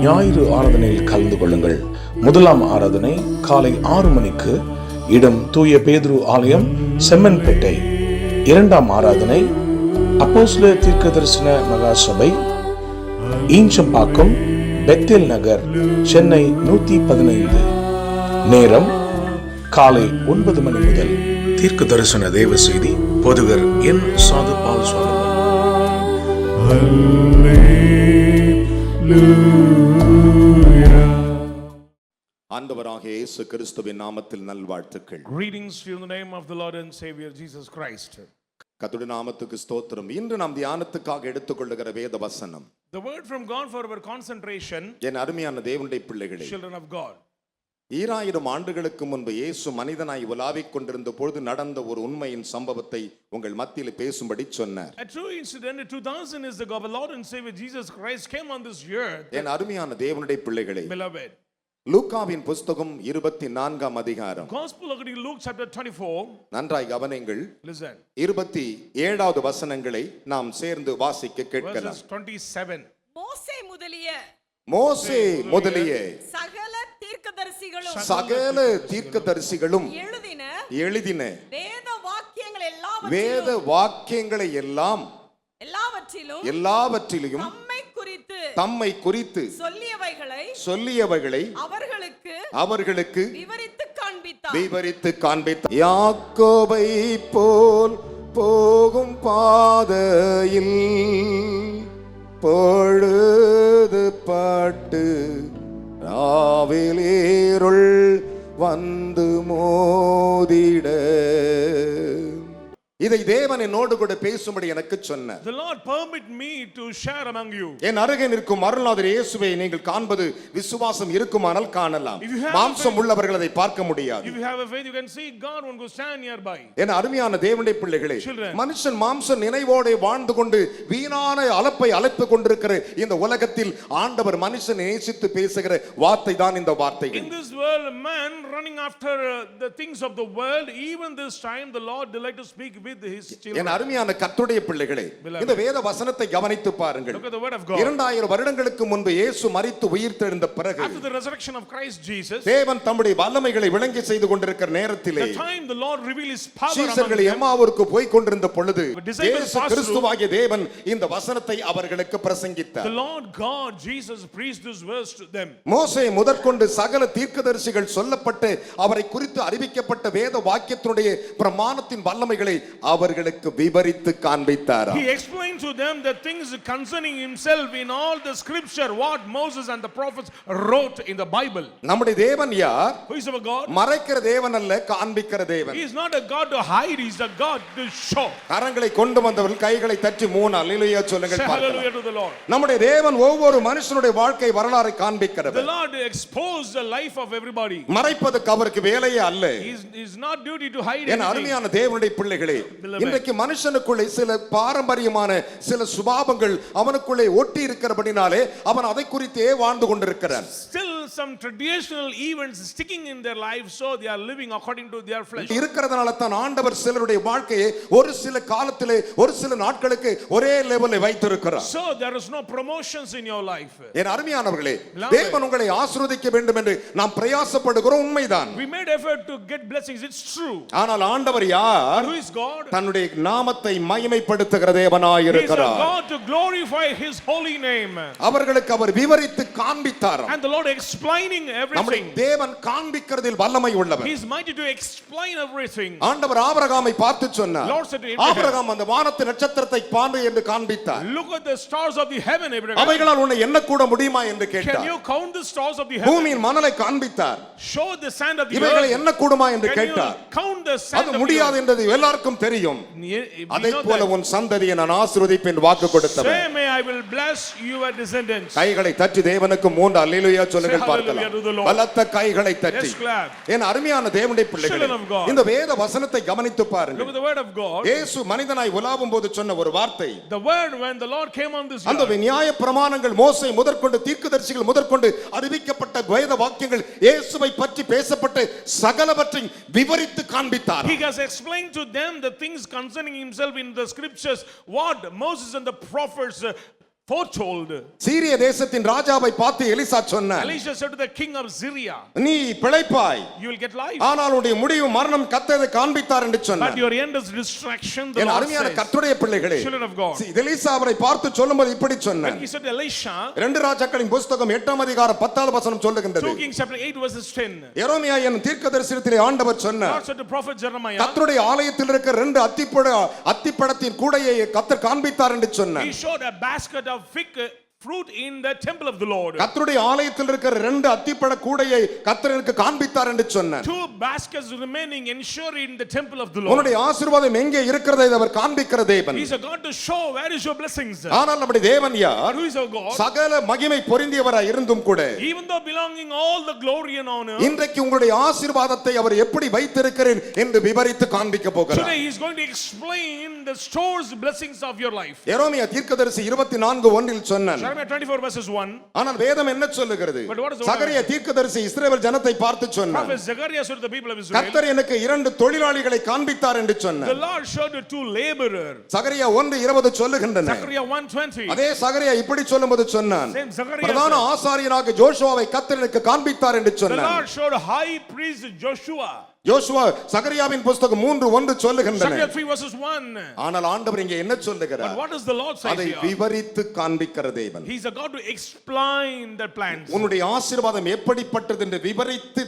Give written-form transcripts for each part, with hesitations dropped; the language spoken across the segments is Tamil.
ஞாயிறு ஆராதனையில் கலந்து கொள்ளுங்கள். முதலாம் ஆராதனை காலை 6 மணிக்கு, இடம் தூய பேதுரு ஆலயம், செம்மன்பேட்டை. இரண்டாம் ஆராதனை அப்போஸ்தலர் தீர்க்கதரிசன மகாசபை, ஈஞ்சம்பாக்கம், பெத்தேல் நகர், சென்னை 115. நேரம் காலை 9 மணி முதல். தீர்க்க தரிசன தேவ செய்தி போதகர் என் சாது பால் சுவாமி. ஆண்டவராகிய இயேசு கிறிஸ்துவின் நாமத்தில் நல்வாழ்த்துக்கள். Greetings in the name of the Lord and Savior Jesus Christ. கர்த்தருடைய நாமத்துக்கு ஸ்தோத்திரம். இன்று நாம் தியானத்துக்காக எடுத்துக்கொள்ளுகிற வேத வசனம், The word from God for our concentration, என் அருமையான தேவனுடைய பிள்ளைகளே, children of God. 2000 ஆண்டுகளுக்கு முன்பு இயேசு மனிதனாய் உலாவிக் கொண்டிருந்த பொழுது நடந்த ஒரு உண்மையின் சம்பவத்தை உங்கள் மத்தியில் பேசும்படி சொன்னார். A true incident in 2000 is the God, the Lord and Savior Jesus Christ came on this earth. என் அருமையான தேவனுடைய பிள்ளைகளே, Beloved, லூக்காவின் புஸ்தகம் 24ஆம் அதிகாரம், Gospel according to Luke chapter 24. நன்றாய் கவனியுங்கள். Listen. 27வது வசனங்களை நாம் சேர்ந்து வாசிக்க கேட்கலாம். Verses 27. மோசே முதலிய சகல தீர்க்கதரிசிகளும் எழுதின வேத வாக்கியங்களை எல்லாவற்றிலும் தம்மை குறித்து சொல்லியவைகளை அவர்களுக்கு விவரித்து காண்பித்தார். யாக்கோபை போல் போகும் பாதையில் பொழுது பட்டு ராவிலேருள் வந்து மோதிட, இதை தேவன் என்னோடு கூட பேசும்படி எனக்கு சொன்னார். The Lord permit me to share among you. என் அருகே நிற்கும் அருள்நாதர் இயேசுவை நீங்கள் காண்பது விசுவாசம் இருக்குமானால் காணலாம். மாம்சம் உள்ளவர்கள் அதை பார்க்க முடியாது. If you have a faith, you can see God when you stand nearby. என் அருமையான தேவனுடைய பிள்ளைகளே, மனுஷன் மாம்ச நினைவோடு வாழ்ந்து கொண்டு வீணான அலப்பை அழைத்துக் கொண்டிருக்கிற இந்த உலகத்தில் ஆண்டவர் மனுஷன் நேசித்து பேசுகிற வார்த்தை தான் இந்த வார்த்தைகள். In this world, man running after the things of the world, even this time the Lord delight to speak with his children. என் அருமையான கர்த்தருடைய பிள்ளைகளே, இந்த வேத வசனத்தை கவனித்து பாருங்கள். Look at the word of God. 2000 வருடங்களுக்கு முன்பு இயேசு மரித்து உயிர்த்தெழுந்த பிறகு, after the resurrection of Christ Jesus, தேவன் தம்முடைய வல்லமைகளை விளங்கி செய்து கொண்டிருக்கிற நேரத்திலே, the time the Lord revealed his power சீஷர்கள் எம்மாவூருக்கு போய் கொண்டிருந்த பொழுது இயேசு கிறிஸ்துவாகிய தேவன் இந்த வசனத்தை அவர்களுக்கு பிரசங்கித்தார். The Lord God Jesus preached this verse to them. மோசே முதற்கொண்டு சகல தீர்க்கதரிசிகள் சொல்லப்பட்டு அவரை குறித்து அறிவிக்கப்பட்ட வேத வாக்கியத்தினுடைய பிரமாணத்தின் வல்லமைகளை அவர்களுக்கு விவரித்து காண்பித்தார். He explained to them the things concerning himself in all the scripture, what Moses and the prophets wrote in the Bible. நம்முடைய தேவன் யார்? Who is our God? மறைக்கிற தேவன் அல்ல, காண்பிக்கிற தேவன். He is not a God to hide, he is a God to show. கரங்களை கொண்டு வந்தவர்கள் கைகளை தட்டி 3 அல்லேலூயா சொல்லுங்கள். Hallelujah to the Lord. நம்முடைய தேவன் ஒவ்வொரு மனுஷனுடைய வாழ்க்கை வரலாறை காண்பிக்கிறவர். The Lord exposed the life of everybody. மறைப்பதற்கு அவருக்கு வேலையே அல்ல. He is not duty to hide. என் அருமையான தேவனுடைய பிள்ளைகளே, இன்றைக்கு மனுஷனுக்குள்ளே சில பாரம்பரியமான சில சுபாவங்கள் அவனுக்குள்ளே ஒட்டி இருக்கிறபடினாலே அவன் அதை குறித்தே வாழ்ந்து கொண்டிருக்கிறான். Still some traditional events sticking in their lives, so they are living according to their flesh. இருக்கிறதனால தான் ஆண்டவர் சிலருடைய வாழ்க்கையை ஒரு சில காலத்திலே ஒரு சில நாட்களுக்கு ஒரே லெவலில் வைத்திருக்கிறார். So there is no promotions in your life. என் அருமையானவர்களே, தேவன் உங்களை ஆசீர்வதிக்க வேண்டும் என்று நாம் பிரயாசப்படுகிறோம், உண்மைதான். We made effort to get blessings, it's true. ஆனால் ஆண்டவர் யார்? Who is God? தன்னுடைய நாமத்தை மகிமைப்படுத்துகிற தேவனாய் இருக்கிறார். He is a God to glorify his holy name. அவர்களுக்கு அவர் விவரித்து காண்பித்தார். And the Lord explaining everything. நம்முடைய தேவன் காண்பிக்கிறதில் வல்லமை உள்ளவர். He is mighty to explain everything. ஆண்டவர் ஆபிரகாமை பார்த்து சொன்னார், Lord said to Abraham, Abraham அந்த வானத்து நட்சத்திரத்தை பாரு என்று காண்பித்தார். Look at the stars of the heaven, Abraham. அவைகளால் உன்னை எண்ணக்கூட முடியுமா என்று கேட்டார். Can you count the stars of the heaven? பூமியின் மணலை காண்பித்தார். Show the sand of the earth. இவைகளை எண்ணக்கூடுமா என்று கேட்டார். Count the sand of the earth. அது முடியாது என்பது எல்லாருக்கும் தெரியும். அதைப்போல உன் சந்ததியை நான் ஆசீர்வதிப்பேன் வாக்கு கொடுத்தவர். Say, may I will bless your descendants. கைகளை தட்டி தேவனுக்கு 3 அல்லேலூயா சொல்லுங்கள் பார்க்கலாம். பலத்த கைகளை தட்டி. என் அருமையான தேவனுடைய பிள்ளைகளே, இந்த வேத வசனத்தை கவனித்து பாருங்கள். Look at the word of God. இயேசு மனிதனாய் உலாவும் போது சொன்ன ஒரு வார்த்தை, the word when the Lord came on this earth, அந்த நியாய பிரமாணங்கள் மோசே முதற்கொண்டு தீர்க்கதரிசிகள் முதற்கொண்டு அறிவிக்கப்பட்ட வேத வாக்கியங்கள் இயேசுவை பற்றி பேசப்பட்டு சகலவற்றையும் விவரித்து காண்பித்தார். He has explained to them the things concerning himself in the scriptures, what Moses and the prophets foretold. சீரிய தேசத்தின் ராஜாவை பார்த்து எலிசா சொன்னார், Elisha said to the king of Syria, நீ பிழைப்பாய், you will get life. ஆனால் உன்னுடைய முடிவு மரணம், கர்த்தரை காண்பித்தார் என்று But சொன்னார். your end is distraction, the N Lord அருமையான says. கர்த்தருடைய பிள்ளைகளே, Children of God. எலிசா அவரை பார்த்து சொல்லும்போது இப்படி When சொன்னார். he said to Elisha, 2 ராஜாக்களின் புத்தகம் 8ஆம் அதிகாரம் 10வது வசனம் சொல்லுகின்றது. 2 Kings chapter 8 verses 10. எரேமியா என்னும் தீர்க்கதரிசியிலே ஆண்டவர் சொன்னார், God said to prophet Jeremiah, கர்த்தருடைய ஆலயத்தில் இருக்கிற 2 அத்திப்பழத்தின் கூடையை கர்த்தர் காண்பித்தார் என்று சொன்னார். he showed a basket of fig fruit in the temple of the Lord. கர்த்தருடைய ஆலயத்தில் இருக்கிற 2 அத்திப்பழ கூடையை கர்த்தருக்கு காண்பித்தார் என்று சொன்னார். 2 baskets remaining ensure in the temple of the Lord. உன்னுடைய ஆசீர்வாதம் எங்கே இருக்கிறதை அவர் காண்பிக்கிற தேவன். He is a God to show where is your blessings. ஆனால் நம்முடைய தேவன் யார்? Who is our God? சகல மகிமை பொருந்தியவராய் இருந்தும் கூட Even though belonging all the glory and honor, இன்றைக்கு உங்களுடைய ஆசீர்வாதத்தை அவர் எப்படி வைத்திருக்கிறேன் என்று விவரித்து காண்பிக்க போகிறார். today he is going to explain the stores blessings of your life. எரேமியா தீர்க்கதரிசி 24:1 சொன்னார். Jeremiah 24 verses 1. ஆனால் வேதம் என்ன சொல்லுகிறது? But what is the சகரியா தீர்க்கதரிசி இஸ்ரவேல் ஜனத்தை பார்த்து சொன்னார், Prophet Zechariah said to the people of Israel, கர்த்தர் எனக்கு 2 தொழிலாளிகளை காண்பித்தார் என்று the சொன்னார். Lord showed you 2 laborers. சகரியா 1:20 சொல்லுகின்றன. Zechariah 1:20. அதே சகரியா இப்படி சொல்லும்போது சொன்னான், Same Zechariah பிரதான said, ஆசாரியனாக ஜோஷுவாவை கர்த்தர் எனக்கு காண்பித்தார் என்று the சொன்னார். Lord showed high priest Joshua. யோசுவா சகரியாவின் புத்தகம் 3:1 சொல்லுகின்றன. Zechariah 3 verses 1. ஆனால் ஆண்டவர் இங்கே என்ன சொல்லுகிறார்? But what does the Lord say அதை here? விவரித்து காண்பிக்கிற தேவன். He is a God to explain the plans. உன்னுடைய ஆசீர்வாதம் எப்படிப்பட்டது என்று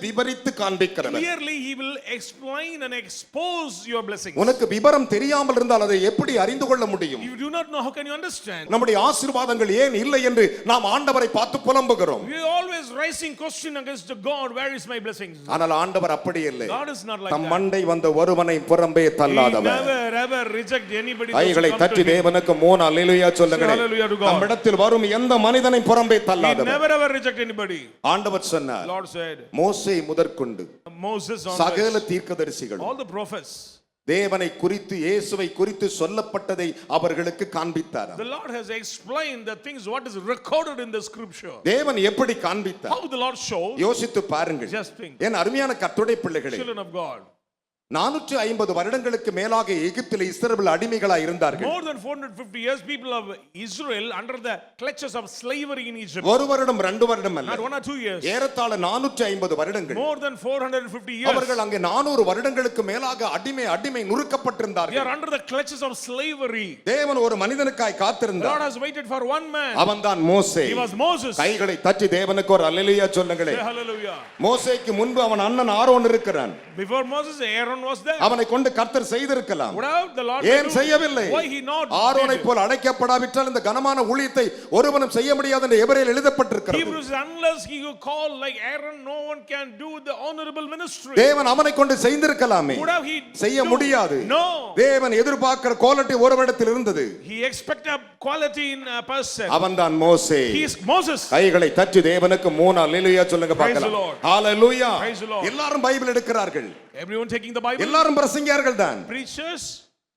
விவரித்து காண்பிக்கிறவர். Clearly he will explain and expose your blessings. உனக்கு விவரம் தெரியாமல் இருந்தால் அதை எப்படி அறிந்து கொள்ள முடியும்? If you do not know, how can you understand? நம்முடைய ஆசீர்வாதங்கள் ஏன் இல்லை என்று நாம் ஆண்டவரை பார்த்து புலம்புகிறோம். We are always raising question against God, where is my blessings? ஆனால் ஆண்டவர் அப்படி இல்லை. God is not like them that. மண்டை வந்த ஒருவனை புறம்பே He தள்ளாதவர். never ever reject anybody. கைகளை தட்டி தேவனுக்கு 3 அல்லேலூயா சொல்லுங்கள். Hallelujah to God. நம்மிடத்தில் வரும் எந்த மனிதனை புறம்பே He தள்ளாதவர். never ever reject anybody. ஆண்டவர் சொன்னார், Lord said, மோசே முதற்கொண்டு Moses சகல onwards, தீர்க்கதரிசிகள் all the prophets, தேவனை குறித்து இயேசுவை குறித்து சொல்லப்பட்டதை அவர்களுக்கு காண்பித்தார். the Lord has explained the things what is recorded in the scripture. தேவன் எப்படி காண்பித்தார்? How the Lord shows. யோசித்து பாருங்கள். Just think. என் அருமையான கர்த்தருடைய பிள்ளைகளே, Children of God. 450 வருடங்களுக்கு மேலாக எகிப்தில் இஸ்ரவேல் அடிமைகளாய் இருந்தார்கள். More than 450 years people of Israel under the clutches of slavery in Egypt. ஒரு வருடம் 2 வருடம் அல்ல, Not 1 or 2 years. ஏறத்தாழ 450 வருடங்கள். More than 450 years. அவர்கள் அங்கே 400 வருடங்களுக்கு மேலாக அடிமை They நுறுக்கப்பட்டிருந்தார்கள். are under the clutches of slavery. தேவன் ஒரு மனிதனுக்காய் God காத்திருந்தார். has waited for one man. அவன்தான் மோசே. He was Moses. கைகளை தட்டி தேவனுக்கு ஒரு அல்லேலூயா சொல்லுங்களே. Say hallelujah. மோசேக்கு முன்பு அவன் அண்ணன் ஆரோன் இருக்கிறான். Before Moses, Aaron was there. அவனை கொண்டு கர்த்தர் செய்திருக்கலாம். What else the Lord ஏன் do? செய்யவில்லை? Why he not ஆரோனை did? போல் அழைக்கப்படாவிட்டால் இந்த கனமான ஊழியத்தை ஒருவனும் செய்ய முடியாது என்று எபிரேயரில் எழுதப்பட்டிருக்கிறது. Hebrews, unless he who call like Aaron, no one can do the honorable ministry. தேவன் அவனை கொண்டு செய்திருக்கலாமே, What have he செய்ய do? முடியாது. No. தேவன் எதிர்பார்க்கிற குவாலிட்டி ஒருவரிடத்தில் இருந்தது. He expect a quality in a person. அவன்தான் மோசே. He is Moses. கைகளை தட்டி தேவனுக்கு 3 அல்லேலூயா சொல்லுங்க Praise the பார்க்கலாம். Lord. Hallelujah. Praise the Lord. எல்லாரும் பைபிள் எடுக்கிறார்கள். Everyone taking the Bible. எல்லாரும் பிரசங்கியார்கள் தான். Preachers,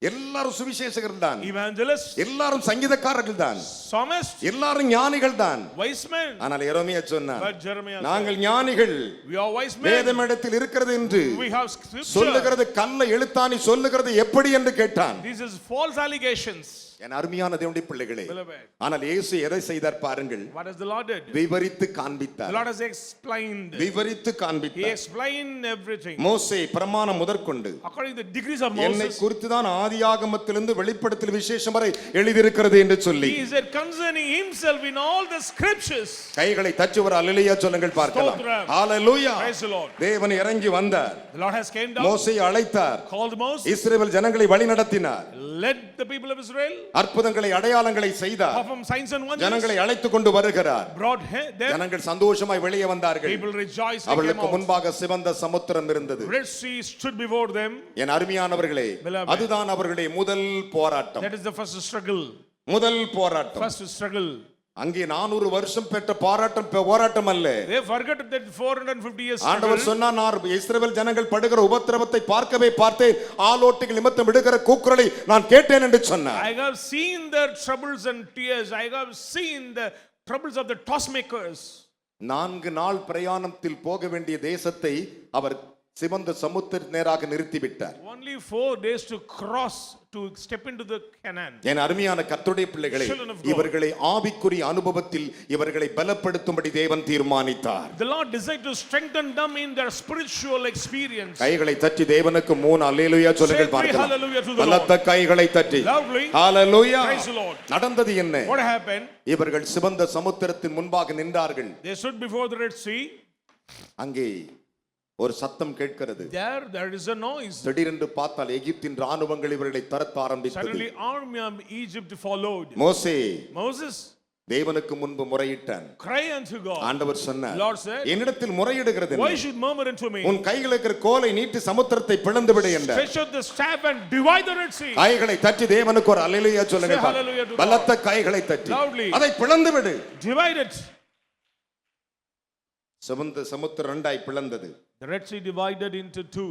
எல்லாரும் சுவிசேஷகர்கள் தான். evangelists, எல்லாரும் சங்கீதக்காரர்கள் தான். psalmists, எல்லாரும் ஞானிகள் தான். wise men. ஆனால் எரேமியா சொன்னார், But Jeremiah said, நாங்கள் ஞானிகள், we are wise men. வேதமிடத்தில் இருக்கிறது என்று We have scripture. சொல்லுகிறது கல்லை எழுத்தாணி சொல்லுகிறது எப்படி என்று கேட்டான். This is false allegations. என் அருமையான தேவனுடைய பிள்ளைகளே, Beloved, ஆனால் இயேசு எதை செய்தார் பாருங்கள்? what has the Lord did? விவரித்து The காண்பித்தார். Lord has explained. விவரித்து He காண்பித்தார். explained everything. மோசே பிரமாணம் முதற்கொண்டு According to the degrees of என்னை Moses, குறித்து தான் ஆதியாகமத்திலிருந்து வெளிப்படுத்தல் விசேஷம் வரை எழுதியிருக்கிறது என்று சொல்லி he said concerning himself in all the scriptures. கைகளை தட்டி ஒரு அல்லேலூயா சொல்லுங்கள் பார்க்கலாம். ஸ்தோத்திரம். ஹalleluya. Praise the Lord. தேவன் இறங்கி வந்தார். The Lord has came down, மோசேயை அழைத்தார். called Moses, இஸ்ரவேல் ஜனங்களை வழிநடத்தினார். led the people of Israel, அற்புதங்களை அடையாளங்களை செய்தார். performed signs and wonders, ஜனங்களை அழைத்துக் கொண்டு வருகிறார். brought them. ஜனங்கள் சந்தோஷமாய் வெளியே வந்தார்கள். People rejoiced and came அவர்களுக்கு out. முன்பாக சிவந்த சமுத்திரம் இருந்தது. Red Sea stood before them. என் அருமையானவர்களே, Beloved, அதுதான் அவர்களுடைய முதல் போராட்டம். that is the first struggle. முதல் போராட்டம். First struggle. அங்கே 400 வருஷம் பெற்ற போராட்டம் அல்ல. They forgot that 450 years ஆண்டவர் struggle. சொன்னார், நான் இஸ்ரவேல் ஜனங்கள் படுகிற உபத்திரவத்தை பார்க்கவே பார்த்தேன், ஆலோட்டுகள் நிமித்தம் விடுகிற கூக்குரலை நான் கேட்டேன் என்று சொன்னார். I have seen their troubles and tears. I have seen the troubles of the toss makers. 4 நாள் பிரயாணத்தில் போக வேண்டிய தேசத்தை அவர் சிவந்த சமுத்திர நேராக நிறுத்திவிட்டார். Only 4 days to cross to step into the Canaan. என் அருமையான கர்த்தருடைய பிள்ளைகளே, இவர்களை ஆவிக்குரிய அனுபவத்தில் இவர்களை பலப்படுத்தும்படி தேவன் தீர்மானித்தார். The Lord desired to strengthen them in their spiritual experience. கைகளை தட்டி தேவனுக்கு 3 அல்லேலூயா சொல்லுங்கள் பார்க்கலாம். Hallelujah to the Lord. பலத்த கைகளை தட்டி Loudly. Hallelujah. Praise the Lord. நடந்தது என்ன? What happened? இவர்கள் சிவந்த சமுத்திரத்தின் முன்பாக நின்றார்கள். They stood before the Red Sea. அங்கே ஒரு சத்தம் கேட்கிறது. There is a noise. திடீரென்று பார்த்தால் எகிப்தின் ராணுவங்கள் இவர்களை துரத்த ஆரம்பித்தது. Suddenly army of Egypt followed. மோசே தேவனுக்கு முன்பு முறையிட்டான். Cry unto God. ஆண்டவர் சொன்னார், Lord said, என்னிடத்தில் முறையிடுகிறது என்ன? Why should murmur unto me? உன் கையில் இருக்கிற கோலை நீட்டி சமுத்திரத்தை பிளந்து விடு என்றார். Stretch out the staff and divide the Red Sea. கைகளை தட்டி தேவனுக்கு ஒரு அல்லேலூயா சொல்லுங்க. Say hallelujah to God. பலத்த கைகளை தட்டி Loudly. அதை பிளந்து விடு. Divide it. சிவந்த சமுத்திரம் இரண்டாய் பிளந்தது. The Red Sea divided into 2.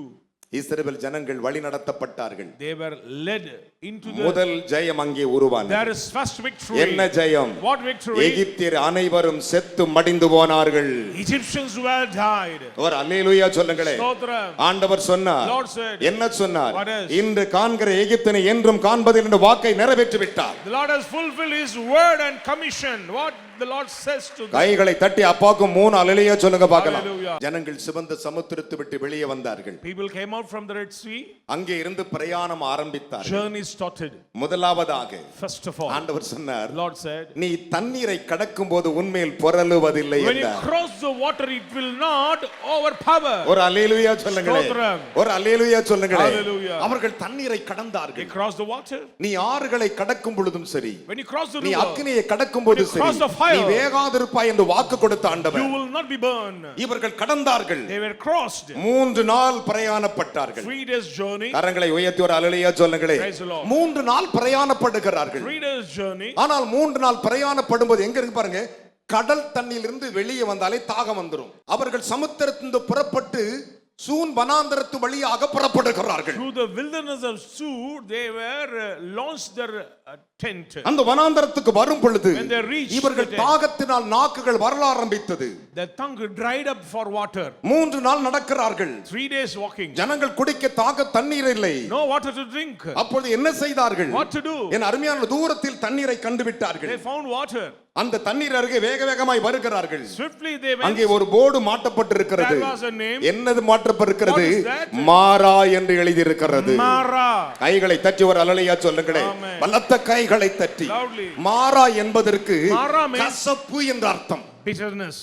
இஸ்ரவேல் ஜனங்கள் வழி நடத்தப்பட்டார்கள். They were led into the முதல் ஜெயம் அங்கே உருவானது. There is first victory. என்ன ஜெயம்? What victory? எகிப்தியர் அனைவரும் செத்து மடிந்து போனார்கள். Egyptians were died. ஒரு அல்லேலூயா சொல்லுங்களே. ஸ்தோத்திரம். ஆண்டவர் சொன்னார். Lord said. என்ன சொன்னார்? What else? இன்று காண்கிற எகிப்தினை என்றும் காண்பதில் என்ற வாக்கை நிறைவேற்றி விட்டார். The Lord has fulfilled his word and commission. What the Lord says to them. கைகளை தட்டி அப்பாக்கு 3 அல்லேலூயா சொல்லுங்க பார்க்கலாம். Hallelujah. ஜனங்கள் சிவந்த சமுத்திரத்தை விட்டு வெளியே வந்தார்கள். People came out from the Red Sea. அங்கே இருந்து பிரயாணம் ஆரம்பித்தார்கள். Journey started. முதலாவதாக First of all, ஆண்டவர் சொன்னார், Lord said, நீ தண்ணீரை கடக்கும்போது உன்மேல் புரளுவதில்லை when you என்றார். cross the water it will not overpower. ஒரு அல்லேலூயா சொல்லுங்களே. ஸ்தோத்திரம். ஒரு அல்லேலூயா சொல்லுங்களே. Hallelujah. அவர்கள் தண்ணீரை They கடந்தார்கள். crossed the water. நீ ஆறுகளை கடக்கும் பொழுதும் சரி, When you cross the நீ river, அக்கினியை கடக்கும் போது When you சரி, cross the fire, நீ வேகாதிருப்பாய் என்று வாக்கு கொடுத்த ஆண்டவர். you will not be burned. இவர்கள் கடந்தார்கள். They were crossed. 3 நாள் பிரயாணப்பட்டார்கள். 3 days journey. கரங்களை உயர்த்தி ஒரு அல்லேலூயா சொல்லுங்களே. Praise the Lord. 3 நாள் பிரயாணப்படுகிறார்கள். 3 days journey. ஆனால் 3 நாள் பிரயாணப்படும்போது எங்க இருக்கு பாருங்க, கடல் தண்ணியிலிருந்து வெளியே வந்தாலே தாகம் வந்துரும். அவர்கள் சமுத்திரத்திலிருந்து புறப்பட்டு சூன் வனாந்தரத்து வழியாக புறப்படுகிறார்கள். Through the wilderness of Sur, they were launched their tent. அந்த வனாந்தரத்துக்கு வரும் பொழுது When they reached இவர்கள் the tent, தாகத்தினால் நாக்குகள் வரல ஆரம்பித்தது. their tongue dried up for water. 3 நாள் நடக்கிறார்கள். 3 days walking. ஜனங்கள் குடிக்க தாக தண்ணீர் இல்லை. No water to drink. அப்பொழுது என்ன செய்தார்கள்? What to do? என் அருமையான தூரத்தில் தண்ணீரை கண்டுவிட்டார்கள். They found water. அந்த தண்ணீர் அருகே வேக வேகமாய் வருகிறார்கள். Swiftly they went. அங்கே ஒரு board மாட்டப்பட்டிருக்கிறது. There was a name. என்னது மாட்டப்பட்டிருக்கிறது? What is that? மாரா என்று எழுதி இருக்கிறது. Mara. கைகளை தட்டி ஒரு அல்லேலூயா சொல்லுங்களேன். Amen. பலத்த கைகளை தட்டி. Loudly. மாரா என்பதற்கு Mara means கசப்பு என்ற அர்த்தம். bitterness.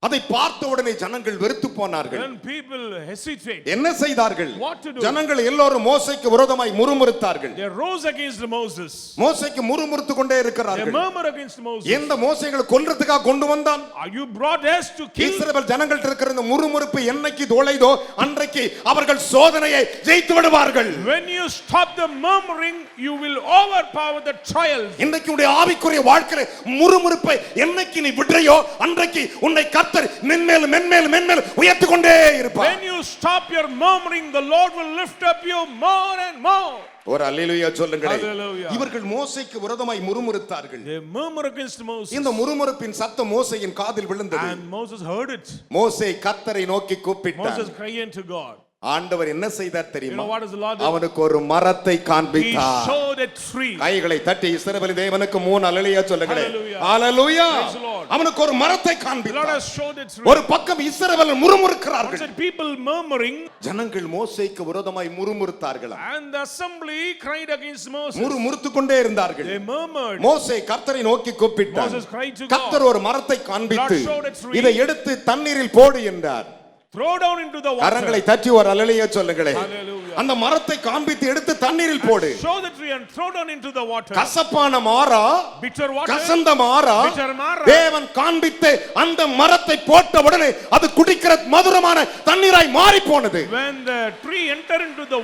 அதை பார்த்த உடனே ஜனங்கள் வெறுத்து போனார்கள். When people hesitate, என்ன செய்தார்கள்? What to do? ஜனங்கள் எல்லோரும் மோசேக்கு விரோதமாய் முறுமுறுத்தார்கள். they rose against Moses. மோசேக்கு முறுமுறுத்து கொண்டே They இருக்கிறார்கள். murmur against Moses. எந்த மோசேகளை கொல்றதுக்காக கொண்டு வந்தான்? Are you brought us to kill? இஸ்ரவேல் ஜனங்கள்ட்ட இருக்கிற இந்த முறுமுறுப்பு என்னைக்கு தொலைதோ அன்றைக்கு அவர்கள் சோதனையை ஜெயித்து விடுவார்கள். When you stop the murmuring, you will overpower the trials. இன்னைக்கு உடைய ஆவிக்குரிய வாழ்க்கையில முறுமுறுப்பை என்னைக்கு நீ விடுறையோ அன்றைக்கு உன்னை கர்த்தர் மென்மேல் மென்மேல் மென்மேல் உயர்த்தி கொண்டே இருப்பார். When you stop your murmuring, the Lord will lift up you more and more. ஒரு அல்லேலூயா சொல்லுங்களே. Hallelujah. இவர்கள் மோசேக்கு விரோதமாய் முறுமுறுத்தார்கள். They murmur against Moses. இந்த முறுமுறுப்பின் சத்தம் மோசேயின் காதில் விழுந்தது. And Moses heard it. மோசே கர்த்தரை நோக்கி கூப்பிட்டான். Moses cried unto God. ஆண்டவர் என்ன செய்தார் You தெரியுமா? know what is the Lord did? அவனுக்கு ஒரு மரத்தை He காண்பித்தார். showed a tree. கைகளை தட்டி இஸ்ரவேல் தேவனுக்கு 3 அல்லேலூயா சொல்லுங்களே. Hallelujah. Hallelujah. Praise the Lord. அவனுக்கு ஒரு மரத்தை The Lord காண்பித்தார். has showed a tree. ஒரு பக்கம் இஸ்ரவேல் முறுமுறுக்கிறார்கள். One said people murmuring, ஜனங்கள் மோசேக்கு விரோதமாய் முறுமுறுத்தார்களா? and the assembly cried against Moses. முறுமுறுத்து கொண்டே இருந்தார்கள். They murmured. மோசே கர்த்தரை நோக்கி கூப்பிட்டார். Moses cried to God. கர்த்தர் ஒரு மரத்தை காண்பித்து Lord showed a tree. இதை எடுத்து தண்ணீரில் போடு என்றார். Throw down into the water. கரங்களை தட்டி ஒரு அல்லேலூயா சொல்லுங்களே. Hallelujah. அந்த மரத்தை காண்பித்து எடுத்து தண்ணீரில் போடு. Show the tree and throw down into the water. கசப்பான மாறா, Bitter water. கசந்த மாறா, Bitter mara. தேவன் காண்பித்து அந்த மரத்தை போட்ட உடனே அது குடிக்கிற மதுரமான தண்ணீராய் மாறி போனது. When the tree entered into the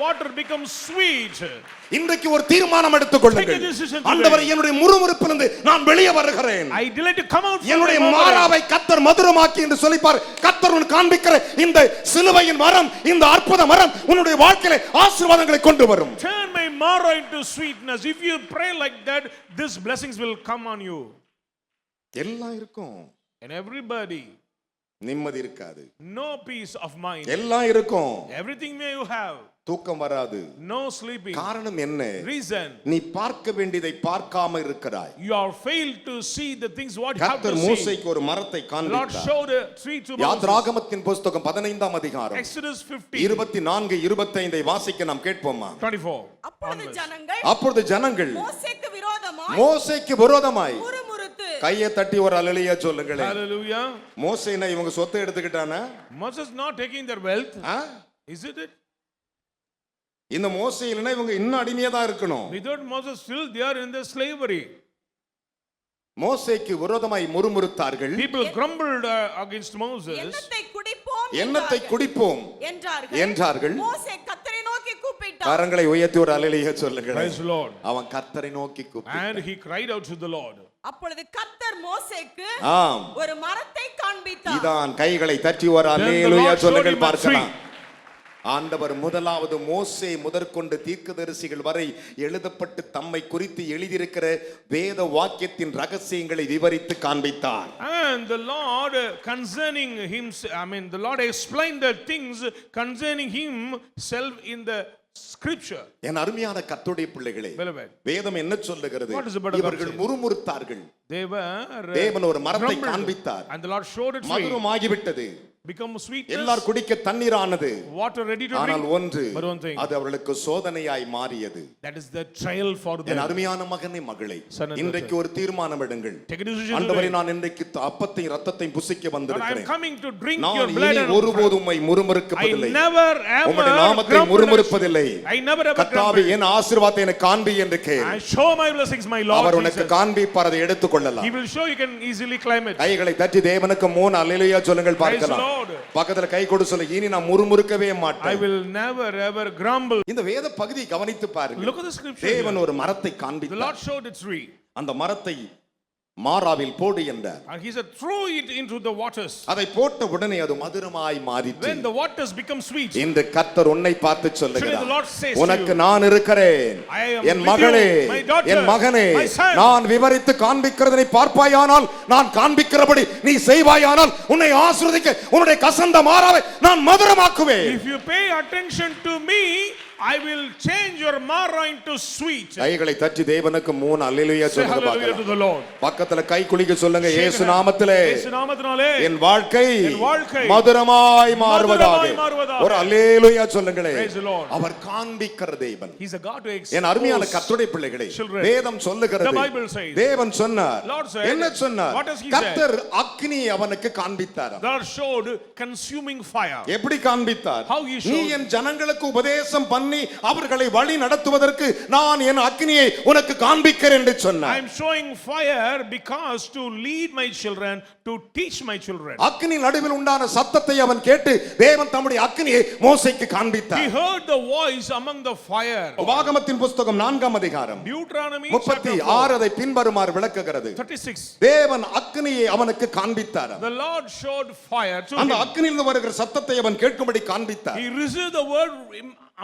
water becomes sweet. இன்றைக்கு ஒரு தீர்மானம் எடுத்துக்கொள்ளுங்கள். ஆண்டவரே, என்னுடைய முறுமுறுப்பிலிருந்து நான் வெளியே வருகிறேன். I delight to come out from என்னுடைய the மாறாவை கர்த்தர் மதுரமாக்கி என்று சொல்லிப்பார். கர்த்தர் உனக்கு காண்பிக்கிற இந்த சிலுவையின் மரம், இந்த அற்புத மரம் உன்னுடைய வாழ்க்கையிலே ஆசீர்வாதங்களை கொண்டு வரும். Turn my marrow into sweetness. If you pray like that, these blessings will come on you. எல்லாம் இருக்கும். And everybody. நிம்மதி இருக்காது. no peace of mind. எல்லாம் இருக்கும், Everything may you have, தூக்கம் வராது. no sleeping. காரணம் என்ன? Reason, நீ பார்க்க வேண்டியதை பார்க்காம இருக்கிறாய். you are failed to see the things what you have கர்த்தர் to see. மோசேக்கு ஒரு மரத்தை Lord காண்பித்தார். showed a tree to Moses. யாத்ராகமத்தின் புத்தகம் 15ஆம் அதிகாரம் Exodus 15, 24 25 வாசிக்க நாம் கேட்போமா? 24. அப்பொழுது ஜனங்கள் மோசேக்கு விரோதமாய் முறுமுறுத்து கையை தட்டி ஒரு அல்லேலூயா சொல்லுங்களேன். Hallelujah. மோசேனா இவங்க சொத்தை எடுத்துக்கிட்டானா? Moses not taking their wealth. Is it? இந்த மோசே இல்லைன்னா இவங்க இன்னும் அடிமையா தான் இருக்கணும். Without Moses still they are in the slavery. மோசேக்கு விரோதமாய் முறுமுறுத்தார்கள். People grumbled against Moses. எண்ணத்தை குடிப்போம் என்றார்கள். மோசே கர்த்தரை நோக்கி கூப்பிட்டான். கரங்களை உயர்த்தி ஒரு அல்லேலூயா சொல்லுங்கள். Praise the Lord. அவன் கர்த்தரை நோக்கி கூப்பிட்டான். And he cried out to the Lord. அப்பொழுது கர்த்தர் மோசேக்கு ஆம், ஒரு மரத்தை காண்பித்தார். இதான் கைகளை தட்டி ஒரு அல்லேலூயா சொல்லுங்கள் பார்க்கலாம். ஆண்டவர் முதலாவது மோசே முதற்கொண்டு தீர்க்கதரிசிகள் வரை எழுதப்பட்டு தம்மை குறித்து எழுதியிருக்கிற வேத வாக்கியத்தின் ரகசியங்களை விவரித்து காண்பித்தார். And the Lord concerning himself, the Lord explained the things concerning himself in the scripture. என் அருமையான கர்த்தருடைய பிள்ளைகளே, வேதம் என்ன சொல்லுகிறது? What is the Bible இவர்கள் முறுமுறுத்தார்கள். தேவன் ஒரு மரத்தை காண்பித்தார். And the Lord showed it. மதுரமாகிவிட்டது, become sweet, எல்லார் குடிக்க தண்ணீரானது. water ready to ஆனால் drink. ஒன்று, But one thing, அது அவர்களுக்கு சோதனையாய் மாறியது. that is the trial for them. என் அருமையான மகனே மகளே, இன்றைக்கு ஒரு தீர்மானம் எடுங்கள். Take a decision. ஆண்டவரே, நான் இன்றைக்கு அப்பத்தையும் இரத்தத்தையும் புசிக்க வந்திருக்கிறேன். I am coming to drink your நான் blood இனி and ஒருபோதும் உம்மை முறுமுறுப்பதில்லை. I never ever உம்முடைய நாமத்தை முறுமுறுப்பதில்லை. I never ever கர்த்தாவே, என் ஆசீர்வாதத்தை எனக்கு காண்பி என்று கேள். I show my blessings, my Lord. அவர் உனக்கு காண்பிப்பார், அதை எடுத்துக்கொள்ளலாம். He will show, you can easily climb it. கைகளை தட்டி தேவனுக்கு 3 அல்லேலூயா சொல்லுங்கள் பார்க்கலாம். பக்கத்துல கை கொடு சொல்லு, இனி நான் முறுமுறுக்கவே மாட்டேன். I will never ever grumble. இந்த வேத பகுதியை கவனித்து பாருங்க. Look at the scripture. தேவன் ஒரு மரத்தை The காண்பித்தார். Lord showed a tree. அந்த மரத்தை மாறாவில் போடு என்றார். And he said, throw it into the waters. அதை போட்ட உடனே அது மதுரமாய் மாறிற்று. When the waters become sweet. இந்த கர்த்தர் உன்னை பார்த்து சொல்லுகிறார், the Lord says உனக்கு to you, நான் இருக்கிறேன். I am என் with மகளே, you, my daughter, என் மகனே, my son. நான் விவரித்து காண்பிக்கிறதை பார்ப்பாயானால், நான் காண்பிக்கிறபடி நீ செய்வாயானால், உன்னை ஆசீர்வதிக்க உன்னுடைய கசந்த மாறாவை நான் மதுரமாக்குவேன். If you pay attention to me, I will change your marrow into sweet. கைகளை தட்டி தேவனுக்கு 3 அல்லேலூயா Say சொல்லுங்க hallelujah to பார்க்கலாம். the Lord. பக்கத்துல கை குலுக்கி சொல்லுங்க, இயேசு நாமத்திலே இயேசு நாமத்தினாலே என் வாழ்க்கை வாழ்க்கை மதுரமாய் மாறுவதாக. மாறுவதாக. ஒரு அல்லேலூயா சொல்லுங்களே. Praise the Lord. அவர் காண்பிக்கிற தேவன். He is a God to expose. என் அருமையான கர்த்தருடைய பிள்ளைகளே, children. வேதம் சொல்லுகிறது, The Bible says, தேவன் சொன்னார். Lord said, என்ன சொன்னார்? what does he கர்த்தர் அக்கினியை அவனுக்கு காண்பித்தார். The Lord showed consuming fire. எப்படி காண்பித்தார்? How he showed? நீ என் ஜனங்களுக்கு உபதேசம் பண்ணி அவர்களை வழி நடத்துவதற்கு நான் என் அக்கினியை உனக்கு காண்பிக்கிறேன் என்று சொன்னார். I am showing fire because to lead my children, to teach my children. அக்கினி நடுவில் உண்டான சத்தத்தை அவன் கேட்டு தேவன் தம்முடைய அக்கினியை மோசேக்கு காண்பித்தார். He heard the voice among the fire. உபாகமத்தின் புத்தகம் 4ஆம் அதிகாரம் Deuteronomy 36 அதை பின்வருமாறு விளக்குகிறது. 36. தேவன் அக்கினியை அவனுக்கு காண்பித்தார். The Lord showed fire to அந்த him. அக்கினியிலிருந்து வருகிற சத்தத்தை அவன் கேட்கும்படி காண்பித்தார். He received the word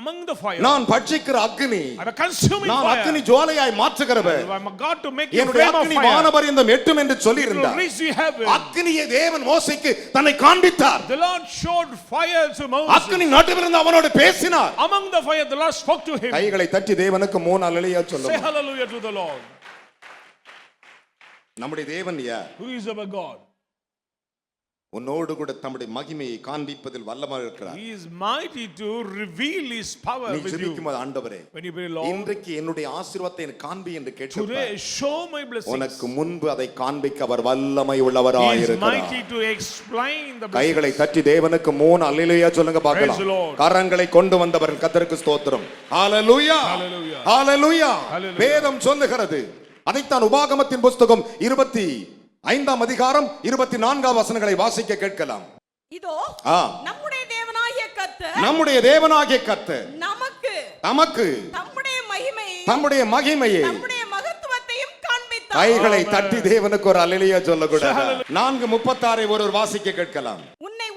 among the fire. நான் பட்சிக்கிற அக்கினி, I am consuming நான் fire. அக்கினி ஜுவாலையாய் மாற்றுகிறவர். I am a God to make you என்னுடைய flame of அக்கினி fire. வானபரியந்தம் எட்டும் என்று சொல்லி To இருந்தார். reach the heaven. அக்கினியை தேவன் மோசேக்கு தன்னை காண்பித்தார். The Lord showed fire to Moses. அக்கினி நடுவில் இருந்து அவனோடு பேசினார். Among the fire, the Lord spoke to him. கைகளை தட்டி தேவனுக்கு 3 அல்லேலூயா Say சொல்லுங்க. hallelujah to the Lord. நம்முடைய தேவன் யார்? Who is our God? உன்னோடு கூட தம்முடைய மகிமையை காண்பிப்பதில் வல்லவர் இருக்கிறார். He is mighty to reveal his power நீ with you. ஜெபிக்கும்போது ஆண்டவரே, When you pray, Lord, இன்றைக்கு என்னுடைய ஆசீர்வாதத்தை எனக்கு காண்பி என்று கேட்கிறார். today show my blessings. உனக்கு முன்பு அதை காண்பிக்க அவர் வல்லமை He உள்ளவராய் is இருக்கிறார். mighty to explain the blessings. கைகளை தட்டி தேவனுக்கு 3 அல்லேலூயா சொல்லுங்க பார்க்கலாம். Praise the Lord. கரங்களை கொண்டு வந்தவர் கர்த்தருக்கு ஸ்தோத்திரம். ஹalleluya, Hallelujah. ஹalleluya. Hallelujah. வேதம் சொல்லுகிறது, அதைத்தான் உபாகமத்தின் புத்தகம் 25ஆம் அதிகாரம் 24ஆம் வசனங்களை வாசிக்க கேட்கலாம். இதோ நம்முடைய தேவனாகிய கர்த்தர், நம்முடைய தேவனாகிய கர்த்தர் நமக்கு தம்முடைய மகிமையை நம்முடைய மகத்துவத்தையும் காண்பித்தார். கைகளை தட்டி தேவனுக்கு ஒரு அல்லேலூயா சொல்லக்கூடாது. 4:36 ஒருவர் வாசிக்க கேட்கலாம். உன்னை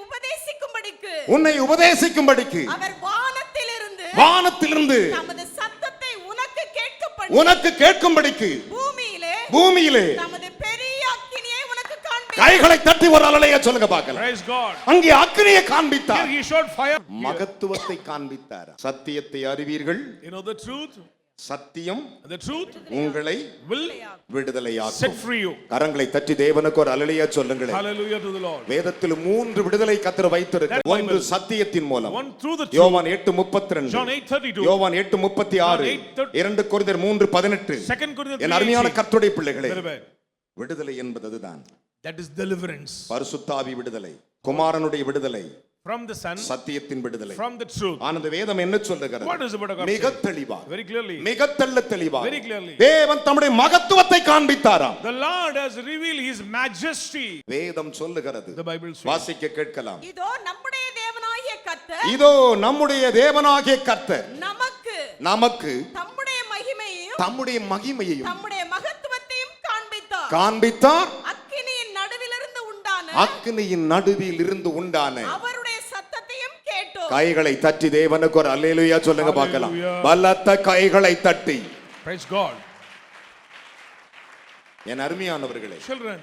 உபதேசிக்கும்படிக்கு அவர் வானத்திலிருந்து தமது சத்தத்தை உனக்கு கேட்கும்படிக்கு பூமியிலே தமது பெரிய அக்கினியை உனக்கு கைகளை தட்டி ஒரு அல்லேலூயா சொல்லுங்க பார்க்கலாம். Praise God. அங்கே அக்கினியை Here காண்பித்தார், he showed fire. மகத்துவத்தை காண்பித்தார். சத்தியத்தை அறிவீர்கள், You know the truth. சத்தியம் The truth உங்களை will விடுதலையாக்கும். set free you. கரங்களை தட்டி தேவனுக்கு ஒரு அல்லேலூயா சொல்லுங்களேன். Hallelujah to the Lord. வேதத்தில் 3 விடுதலை கர்த்தர் வைத்திருக்கிறார். ஒன்று சத்தியத்தின் மூலம், One through the truth. யோவான் 8:32, John 8:32. யோவான் 8:36, 2 கொரிந்தியர் 3:18. 2 Corinthians என் அருமையான 3:18. கர்த்தருடைய பிள்ளைகளே, Very bad. விடுதலை என்பது அதுதான். That is deliverance பரிசுத்தாவி விடுதலை, குமாரனுடைய விடுதலை, from the Son, சத்தியத்தின் விடுதலை. from the truth. ஆனந்த வேதம் என்ன சொல்லுகிறது? What does the word of God மிக say? தெளிவாக, Very clearly. மிக தெளிவாக Very clearly. தேவன் தம்முடைய மகத்துவத்தை காண்பித்தாராம். The Lord has revealed his majesty. வேதம் சொல்லுகிறது, The Bible says. வாசிக்க கேட்கலாம். இதோ நம்முடைய தேவனாகிய கர்த்தர் இதோ நம்முடைய தேவனாகிய கர்த்தர் நமக்கு தம்முடைய மகிமையையும் தம்முடைய மகிமையையும் தம்முடைய மகத்துவத்தையும் காண்பித்தார். அக்கினியின் நடுவிலிருந்து உண்டான அக்கினியின் நடுவில் இருந்து உண்டான அவருடைய சத்தத்தையும் கேட்டோம். கைகளை தட்டி தேவனுக்கு ஒரு அல்லேலூயா சொல்லுங்க பார்க்கலாம். Hallelujah. பலத்த கைகளை தட்டி. Praise God. என் அருமையானவர்களே, Children,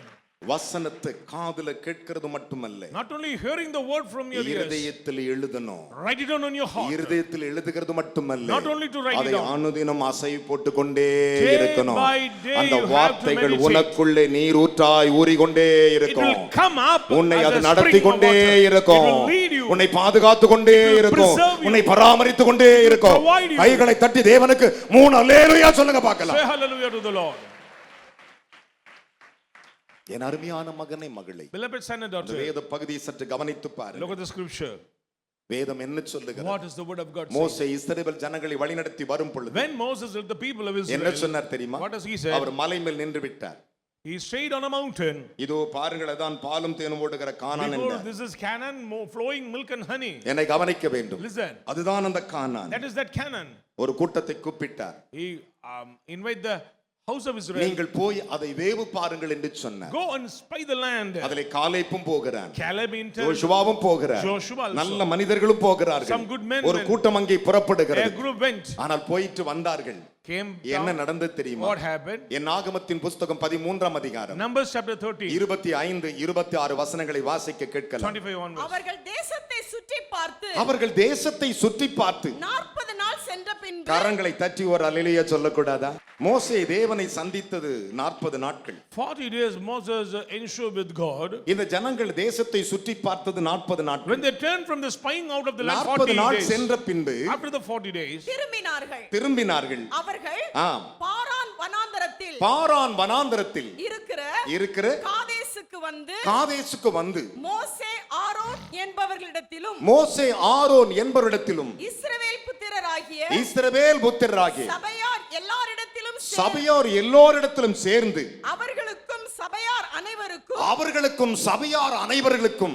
வசனத்தை காதுல கேட்கிறது மட்டுமல்ல, not only hearing the word from your ears, இருதயத்தில் எழுதணும். write it down on your heart. இருதயத்தில் எழுதுகிறது மட்டுமல்ல, Not only to write it அதை down. அனுதினம் அசை போட்டுக்கொண்டே Day இருக்கணும். by day அந்த you have to வார்த்தைகள் meditate. உனக்குள்ளே நீர் ஊற்றாய் ஊறிக்கொண்டே It இருக்கும். will come up உன்னை as அது a நடத்தி spring of கொண்டே water. It இருக்கும். will lead you. உன்னை பாதுகாத்து கொண்டே will இருக்கும். preserve you. உன்னை பராமரித்து கொண்டே இருக்கும். provide you. கைகளை தட்டி தேவனுக்கு 3 அல்லேலூயா சொல்லுங்க பார்க்கலாம். Say hallelujah to the Lord. என் அருமையான மகனே மகளே, Beloved son and இந்த daughter, வேத பகுதியை சற்று கவனித்து பாருங்க. look at the scripture. வேதம் என்ன சொல்லுகிறது? What does the word of God say? மோசே இஸ்ரவேல் ஜனங்களை வழிநடத்தி வரும் பொழுது When Moses led the people of என்ன Israel, சொன்னார் தெரியுமா? what does he say? அவர் மலை மேல் நின்று விட்டார். He stayed on a mountain. இதோ பாருங்கள், அதான் பாலும் தேனும் ஓடுகிற கானான் Before என்றார். this is Canaan, flowing milk and honey. என்னை கவனிக்க வேண்டும். Listen, அதுதான் அந்த கானான். that is that Canaan. ஒரு கூட்டத்தை கூப்பிட்டார். He invite the house of Israel. நீங்கள் போய் அதை வேவு பாருங்கள் என்று சொன்னார். Go and spy the land. அதிலே காலேப்பும் போகிறான், Caleb entered. யோசுவாவும் போகிறார், Joshua also. நல்ல மனிதர்களும் போகிறார்கள். Some good men ஒரு went. கூட்டம் அங்கே A புறப்படுகிறது. group went. ஆனால் போயிட்டு வந்தார்கள். Came என்ன down. நடந்தது தெரியுமா? What happened? என் ஆகமத்தின் புஸ்தகம் 13ஆம் அதிகாரம் Numbers chapter 13. 25 26 வசனங்களை வாசிக்க கேட்கலாம். 25 onwards. அவர்கள் தேசத்தை சுற்றி பார்த்து அவர்கள் தேசத்தை சுற்றி பார்த்து 40 நாள் சென்ற பின்பு கரங்களை தட்டி ஒரு அல்லேலூயா சொல்லக்கூடாதா? மோசே தேவனை சந்தித்தது 40 நாட்கள். 40 days Moses ensured with God. இந்த ஜனங்கள் தேசத்தை சுற்றி பார்த்தது 40 நாட்கள். When they turned from the spying out of the land 40 நாள் 40 days. சென்ற பின்பு After the 40 days, திரும்பினார்கள். அவர்கள் ஆம், பாரான் வனாந்தரத்தில் இருக்கிற காதேசுக்கு வந்து மோசே ஆரோன் என்பவரிடத்திலும் இஸ்ரவேல் புத்திரராகிய சபையார் எல்லாரிடத்திலும் சேர்ந்து அவர்களுக்கும் சபையார் அனைவருக்கும்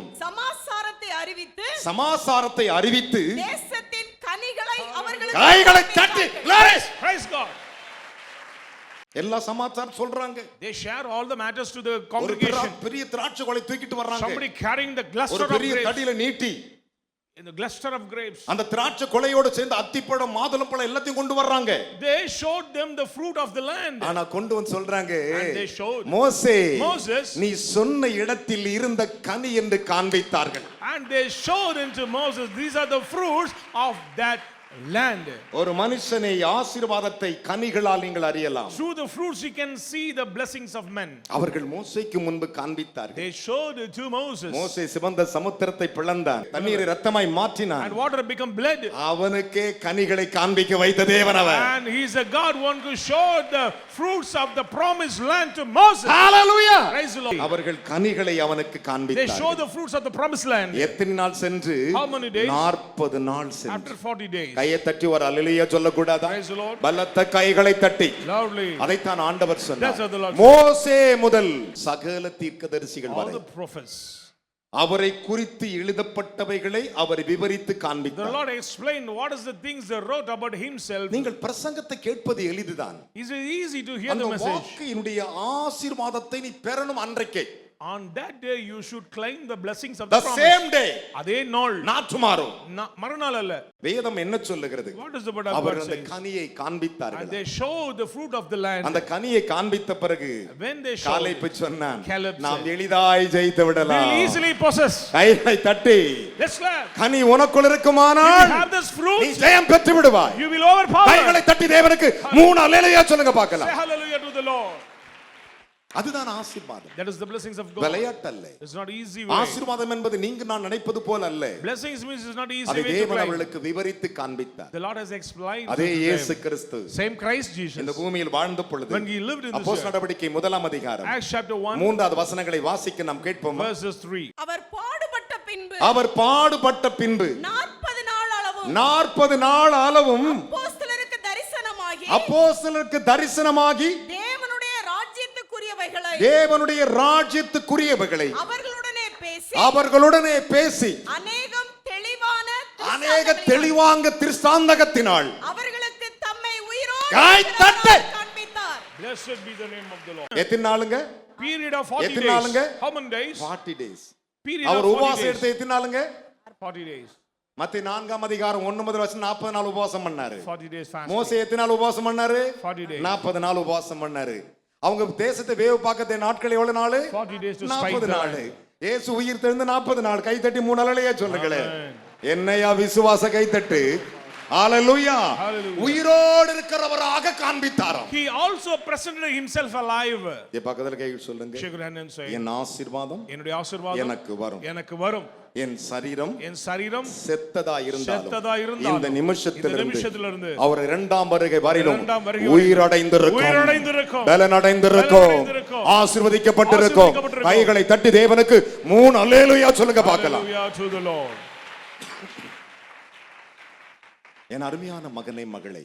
சமாசாரத்தை அறிவித்து தேசத்தின் கனிகளை அவர்களுக்கு கைகளை தட்டி praise God. எல்லா சமாச்சாரம் சொல்றாங்க. They share all the matters to the ஒரு congregation. பெரிய திராட்சை கொலை தூக்கிட்டு வர்றாங்க. Somebody carrying the cluster ஒரு of பெரிய grapes. தடியில நீட்டி In the cluster of grapes. அந்த திராட்சை கொலையோடு சேர்ந்து அத்திப்பழம் மாதுளம்பழம் எல்லாத்தையும் கொண்டு வர்றாங்க. They showed them the fruit of the land. ஆனா கொண்டு வந்து சொல்றாங்க, And they showed மோசே நீ சொன்ன இடத்தில் இருந்த கனி என்று காண்பித்தார்கள். And they showed into Moses, these are the fruits of that land. ஒரு மனுஷனை ஆசீர்வாதத்தை கனிகளால் நீங்கள் அறியலாம். Through the fruits you can see the blessings of men. அவர்கள் மோசேக்கு முன்பு காண்பித்தார்கள். They showed to Moses. மோசே சிவந்த சமுத்திரத்தை பிளந்தான், தண்ணீரை இரத்தமாய் மாற்றினான். And water become blood. அவனுக்கே கனிகளை காண்பிக்க வைத்த தேவன் அவர். And he is a God one who showed the fruits of the promised land to Moses. Hallelujah. Praise the Lord. அவர்கள் கனிகளை அவனுக்கு They காண்பித்தார்கள். show the fruits of the promised land. எத்தனை நாள் சென்று? How many days? 40 நாள் சென்று. After 40 days. கையை தட்டி ஒரு அல்லேலூயா சொல்லக்கூடாதா? Praise the Lord. பலத்த கைகளை தட்டி Loudly. அதைத்தான் ஆண்டவர் That's சொன்னார். what the Lord said. மோசே முதல் சகல தீர்க்கதரிசிகள் All வரை the prophets. அவரை குறித்து எழுதப்பட்டவைகளை அவர் விவரித்து The காண்பித்தார். Lord explained what is the things they wrote about himself. நீங்கள் பிரசங்கத்தை கேட்பது எளிதுதான். It's easy to hear அந்த the message. வாக்கினுடைய ஆசீர்வாதத்தை நீ பெறணும் அன்றைக்கே. On that day you should claim the blessings of The the promise. same day, அதே நாள், not tomorrow. மறுநாள் அல்ல. வேதம் என்ன சொல்லுகிறது? What does the word of our God அந்த says? கனியை And காண்பித்தார்கள். they show the fruit of the land. அந்த கனியை காண்பித்த பிறகு When they show, காலேப் சொன்னான், Caleb நாம் said, எளிதாய் ஜெயித்து we'll விடலாம். easily possess. கைகளை தட்டி, Let's clap. கனி உனக்குள் If இருக்குமானால் you have this நீ fruit, ஜெயம் பெற்று விடுவாய். you will overpower. கைகளை தட்டி தேவனுக்கு 3 அல்லேலூயா சொல்லுங்க Say பார்க்கலாம். hallelujah to the Lord. அதுதான் ஆசீர்வாதம். That is the blessings of God. விளையாட்டு அல்ல. It's not easy way. ஆசீர்வாதம் என்பது நீங்க நான் நினைப்பது போல அல்ல. Blessings means it's not easy அதை way to தேவன் claim. அவர்களுக்கு விவரித்து காண்பித்தார். The Lord has explained அதே to இயேசு them. கிறிஸ்து Same Christ Jesus. இந்த பூமியில் வாழ்ந்த பொழுது When he lived in this அப்போஸ்தலர் earth. நடவடிக்கை 1 அதிகாரம் Acts chapter 1 3வது வசனங்களை வாசிக்க நாம் கேட்போம். verses 3. அவர் பாடுபட்ட பின்பு அவர் பாடுபட்ட பின்பு 40 நாள் அளவும் 40 நாள் அளவும் அப்போஸ்தலருக்கு தரிசனமாகி அப்போஸ்தலருக்கு தரிசனமாகி தேவனுடைய ராஜ்யத்துக்குரியவைகளை தேவனுடைய ராஜ்யத்துக்குரியவைகளை அவர்களுடனே பேசி அநேகம் அநேக தெளிவாங்க திருஸ்தாந்தகத்தினால் அவர்களுக்கு தம்மை உயிரோடு கை தட்டு. காண்பித்தார். Blessed be the name of the Lord. எத்தனை நாளுங்க? Period of 40 எத்தனை நாளுங்க? days. How many days? 40 days. Period of அவர் 40 உபவாசம் days. எடுத்து எத்தனை நாளுங்க? 40 days. மத்தேயு 4 அதிகாரம் 1 முதல் வசனம் 40 நாள் உபவாசம் பண்ணாரு. 40 days fasting. மோசே எத்தனை நாள் உபவாசம் பண்ணாரு? 40 days. 40 நாள் உபவாசம் பண்ணாரு. அவங்க தேசத்தை வேவு பார்க்கற நாட்கள் எவ்வளவு நாள்? 40 days to spy 40 the நாள். land. இயேசு உயிர் தெழுந்து 40 நாள். கை தட்டி 3 நாளையே சொல்லுங்களேன். என்னையா விசுவாச கை தட்டு. ஹalleluya. Hallelujah. உயிரோடு இருக்கிறவராக காண்பித்தாராம். He also presented himself alive. இந்த பக்கத்துல கை சொல்லுங்க. Shake your hand and say, என் ஆசீர்வாதம் என்னுடைய ஆசீர்வாதம் எனக்கு வரும். எனக்கு வரும். என் சரீரம் செத்ததா இருந்தாலும் இந்த நிமிஷத்திலிருந்து அவர் இரண்டாம் வருகை வரையிலும் உயிரடைந்திருக்கும், பலனடைந்திருக்கும், ஆசீர்வதிக்கப்பட்டிருக்கும். கைகளை தட்டி தேவனுக்கு 3 அல்லேலூயா சொல்லுங்க பார்க்கலாம். என் அருமையான மகனே மகளே,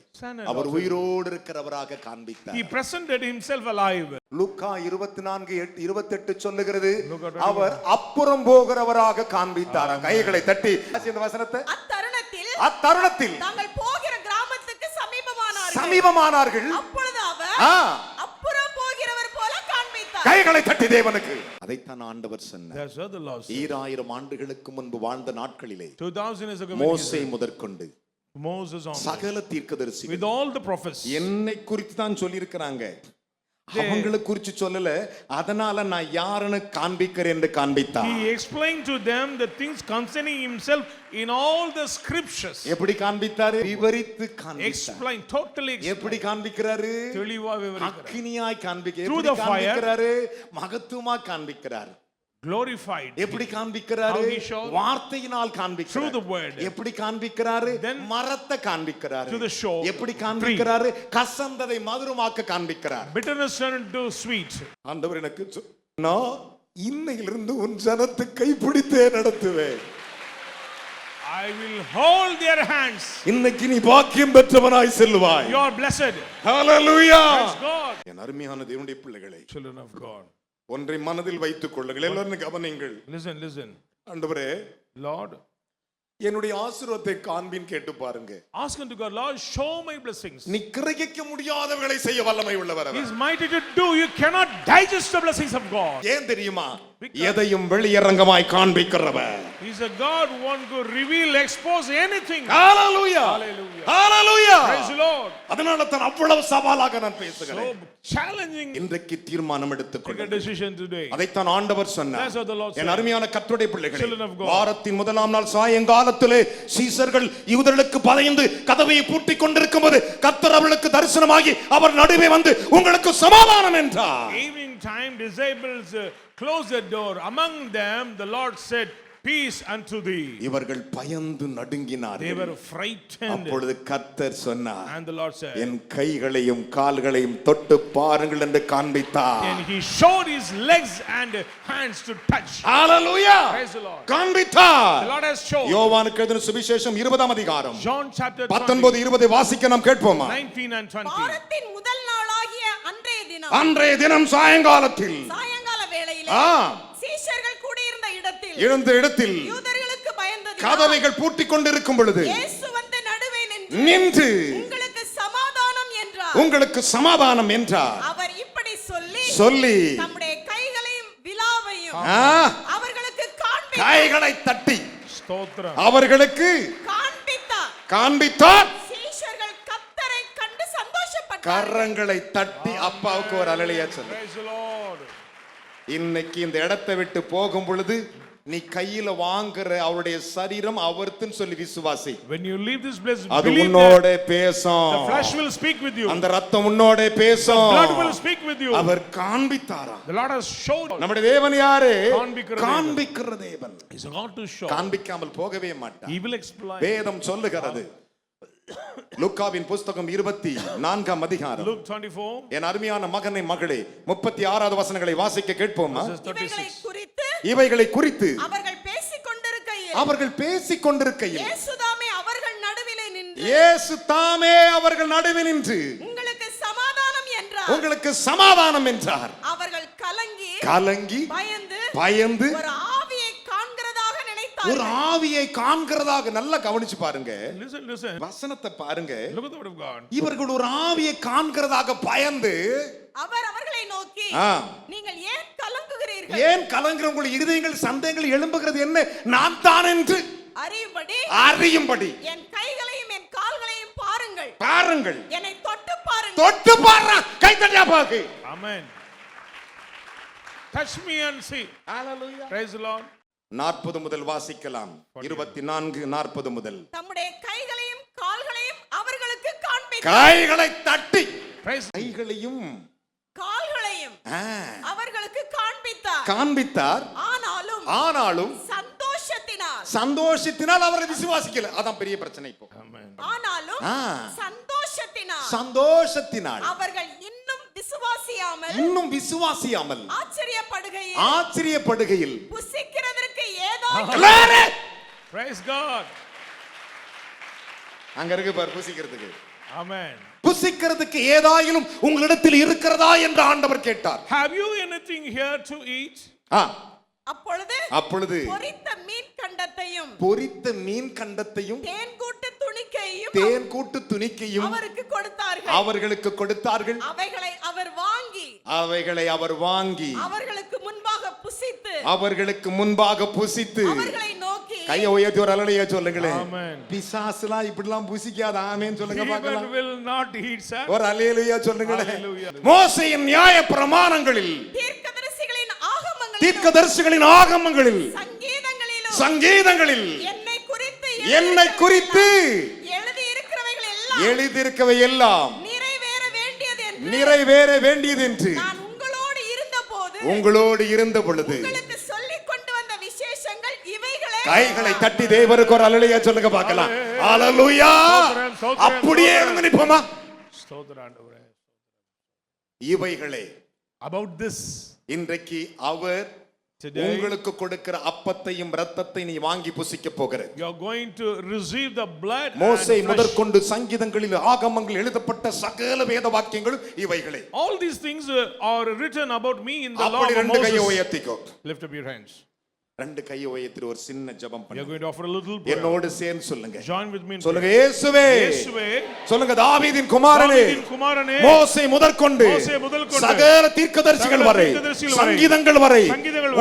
அவர் உயிரோடு இருக்கிறவராக காண்பித்தார். He presented himself alive. லூக்கா 24:28 சொல்லுகிறது, அவர் அப்புறம் போகிறவராக காண்பித்தார். கைகளை தட்டி இந்த வசனத்தை. அத்தருணத்தில் தாங்கள் போகிற கிராமத்துக்கு சமீபமானார்கள். அப்பொழுது அவர் அப்புறம் போகிறவர் போல காண்பித்தார். கைகளை தட்டி தேவனுக்கு. அதைத்தான் ஆண்டவர் சொன்னார். That's what the Lord said. 2000 ஆண்டுகளுக்கு முன்பு வாழ்ந்த நாட்களிலே 2000 years ago மோசே முதற்கொண்டு Moses on சகல தீர்க்கதரிசிகள் with all the prophets என்னை குறித்து தான் சொல்லி இருக்கிறாங்க. அவங்களை குறித்து சொல்லல. அதனால நான் யாருன்னு காண்பிக்கிறேன் என்று காண்பித்தார். He explained to them the things concerning himself in all the scriptures. எப்படி காண்பித்தாரு? விவரித்து காண்பித்தார். Explain, totally explain. எப்படி காண்பிக்கிறாரு? தெளிவா விவரிக்கிறார். அக்கினியாய் காண்பிக்கிறார். Through எப்படி the fire. காண்பிக்கிறாரு? மகத்துவமா காண்பிக்கிறார். Glorified. எப்படி காண்பிக்கிறாரு? How he showed? வார்த்தையினால் காண்பிக்கிறார். Through the word. எப்படி காண்பிக்கிறாரு? Then மரத்தை காண்பிக்கிறாரு. to the show. எப்படி காண்பிக்கிறாரு? கசந்ததை மதுரமாக்க காண்பிக்கிறார். Bitterness turned into sweet. ஆண்டவர் எனக்கு நான் இன்னையிலிருந்து உன் ஜனத்தை கைப்பிடித்தே நடத்துவேன். I will hold their hands. இன்னைக்கு நீ பாக்கியம் பெற்றவனாய் செல்வாய். You are blessed. Hallelujah. Praise God. என் அருமையான தேவனுடைய பிள்ளைகளே, Children of God. ஒன்றை மனதில் வைத்துக் கொள்ளுங்கள். எல்லாரும் கவனியுங்கள். Listen. ஆண்டவரே, Lord, என்னுடைய ஆசீர்வாதத்தை காண்பின் கேட்டு பாருங்க. ask unto God, Lord, show my blessings. நீ கிரகிக்க முடியாதவைகளை செய்ய வல்லமை உள்ளவர் அவர். He is mighty to do. You cannot digest the blessings of God. ஏன் தெரியுமா? எதையும் வெளியரங்கமாய் காண்பிக்கிறவர். He is a God who wants to reveal, expose anything. Hallelujah. Hallelujah. Hallelujah. Praise the Lord. அதனால தான் அவ்வளவு சவாலாக நான் பேசுகிறேன். So challenging. இன்றைக்கு தீர்மானம் Take a எடுத்துக்கொள்ளுங்கள். decision today. அதைத்தான் ஆண்டவர் சொன்னார். That's what the Lord said. என் அருமையான கர்த்தருடைய பிள்ளைகளே, Children of God. வாரத்தின் முதலாம் நாள் சாயங்காலத்திலே சீசர்கள் யூதர்களுக்கு பயந்து கதவை பூட்டிக் கொண்டிருக்கும்போது கர்த்தர் அவர்களுக்கு தரிசனமாகி அவர் நடுவே வந்து உங்களுக்கு சமாதானம் என்றார். Evening time, disciples closed the door. Among them, the Lord said, peace unto thee. இவர்கள் பயந்து They நடுங்கினார்கள். were frightened. அப்பொழுது கர்த்தர் சொன்னார், And the Lord said, என் கைகளையும் கால்களையும் தொட்டு பாருங்கள் என்று காண்பித்தார். and he showed his legs and hands to touch. Hallelujah. Praise the Lord. காண்பித்தார். The Lord has shown. யோவானுக்கு எழுதின சுவிசேஷம் 20ஆம் அதிகாரம் John chapter 19 20 வாசிக்க நாம் கேட்போமா? 19 and 20. வாரத்தின் முதல் நாளாகிய அன்றைய தினம் சாயங்காலத்தில் சாயங்கால வேளையிலே சீஷர்கள் கூடியிருந்த இடத்தில் யூதர்களுக்கு பயந்ததினால் கதவைகள் பூட்டிக் கொண்டிருக்கும் பொழுது இயேசு வந்து நடுவே நின்று உங்களுக்கு சமாதானம் என்றார். அவர் இப்படி சொல்லி தம்முடைய கைகளையும் விலாவையும் செய்கையையும் ஆ, அவர்களுக்கு காண்பித்தார். கைகளை தட்டி ஸ்தோத்திரம். அவர்களுக்கு காண்பித்தார். காண்பித்தார். சீஷர்கள் கர்த்தரை கண்டு சந்தோஷப்பட்டார்கள். கரங்களை தட்டி அப்பாவுக்கு ஒரு அல்லேலூயா சொல்லு. Praise the Lord. இன்னைக்கு இந்த இடத்தை விட்டு போகும் பொழுது நீ கையில வாங்குற அவருடைய சரீரம் அவர்த்துன்னு சொல்லி விசுவாசி. When you leave this place, அது believe உன்னோட that பேசும். the flesh will speak with you. அந்த ரத்தம் உன்னோட பேசும். Blood will speak with you. Our காண்பித்தாரா? The Lord has shown. நம்முடைய தேவன் யாரு? காண்பிக்கிற தேவன். காண்பிக்கிற தேவன். He's a God to show. காண்பிக்காமல் போகவே மாட்டார். He will explain. வேதம் சொல்லுகிறது. லூக்காவின் புஸ்தகம் 24 அதிகாரம். Luke 24. என் அருமையான மகனை மகளே 36வது வசனங்களை வாசிக்க கேட்போமா? verses 36. இவைகளை குறித்து அவர்கள் பேசிக் கொண்டிருக்கையில் அவர்கள் பேசிக் கொண்டிருக்கையில் இயேசுதாமே அவர்கள் நடுவிலே நின்று இயேசு தாமே அவர்கள் நடுவில் நின்று உங்களுக்கு சமாதானம் என்றார். உங்களுக்கு சமாதானம் என்றார். அவர்கள் கலங்கி கலங்கி பயந்து ஒரு ஆவியை காண்கிறதாக ஒரு நினைத்தார்கள். ஆவியை காண்கிறதாக நல்லா கவனிச்சு பாருங்க. Listen. வசனத்தை பாருங்க. Look at the word of God. இவர்கள் ஒரு ஆவியை காண்கிறதாக பயந்து அவர் அவர்களை நோக்கி ஆ. நீங்கள் ஏன் கலங்குகிறீர்கள்? ஏன் கலங்குற உங்கள் இருதயங்கள் சந்தேகங்கள் எழும்புகிறது என்ன? நான் தான் என்று அறியும்படி என் கைகளையும் என் கால்களையும் பாருங்கள். பாருங்கள். என்னை தொட்டு பாருங்கள். தொட்டு பாரு. கை தட்டியா பாக்கு. Amen. Touch me and see. Hallelujah. Praise the Lord. 40 முதல் வாசிக்கலாம். 24 40 முதல். தம்முடைய கைகளையும் கால்களையும் அவர்களுக்கு காண்பித்தார். கைகளை தட்டி Praise. கைகளையும் கால்களையும் அவர்களுக்கு காண்பித்தார். காண்பித்தார். ஆனாலும் சந்தோஷத்தினால் அவரை விசுவாசிக்கல. அதான் பெரிய பிரச்சனை இப்போ. ஆனாலும் சந்தோஷத்தினால் அவர்கள் இன்னும் விசுவாசியாமல் ஆச்சரியப்படுகையில் புசிக்கிறதற்கு ஏதாவது Praise God. அங்க இருக்கு பார் புசிக்கிறதுக்கு. Amen. புசிக்கிறதுக்கு ஏதாயிலும் உங்களிடத்தில் இருக்கிறதா என்று ஆண்டவர் கேட்டார். Have you anything here to eat? அப்பொழுது பொரித்த மீன் கண்டத்தையும் தேன்கூட்டு துணிக்கையும் அவர்களுக்கு கொடுத்தார்கள். அவைகளை அவர் வாங்கி அவர்களுக்கு முன்பாக புசித்து கையை உயர்த்தி ஒரு அல்லேலூயா சொல்லுங்களேன். பிசாசுலாம் இப்படிலாம் புசிக்காத ஆமென் சொல்லுங்க பார்க்கலாம். will not eat, sir. ஒரு அல்லேலூயா சொல்லுங்களேன். மோசேயின் நியாய பிரமாணங்களில் தீர்க்கதரிசிகளின் ஆகமங்களில் சங்கீதங்களில் என்னை குறித்து எழுதியிருக்கவை எல்லாம் நிறைவேற வேண்டியது என்று உங்களோடு இருந்த பொழுது கைகளை தட்டி தேவருக்கு ஒரு அல்லேலூயா சொல்லுங்க பார்க்கலாம். அல்லேலூயா. அப்படியே நினைப்போமா? இவைகளே about this இன்றைக்கு அவர் உங்களுக்கு கொடுக்கிற அப்பத்தையும் இரத்தத்தை நீ வாங்கி புசிக்க போகிற. You are going to receive the blood. மோசே முதற்கொண்டு சங்கீதங்களில் ஆகமங்கள் எழுதப்பட்ட சகல வேத வாக்கியங்களும் இவைகளே. All these things are written about me in the law of ரெண்டு கையை Moses. உயர்த்திக்கோ. Lift up your hands. ரெண்டு கையை உயர்த்தி ஒரு சின்ன ஜெபம் You are பண்ணுங்க. going to offer a little prayer. என்னோடு சேர்ந்து சொல்லுங்க. Join with me in சொல்லுங்க. prayer. இயேசுவே. சொல்லுங்க. தாவீதின் குமாரனே. மோசே முதற்கொண்டு சகல தீர்க்கதரிசிகள் வரை சங்கீதங்கள் வரை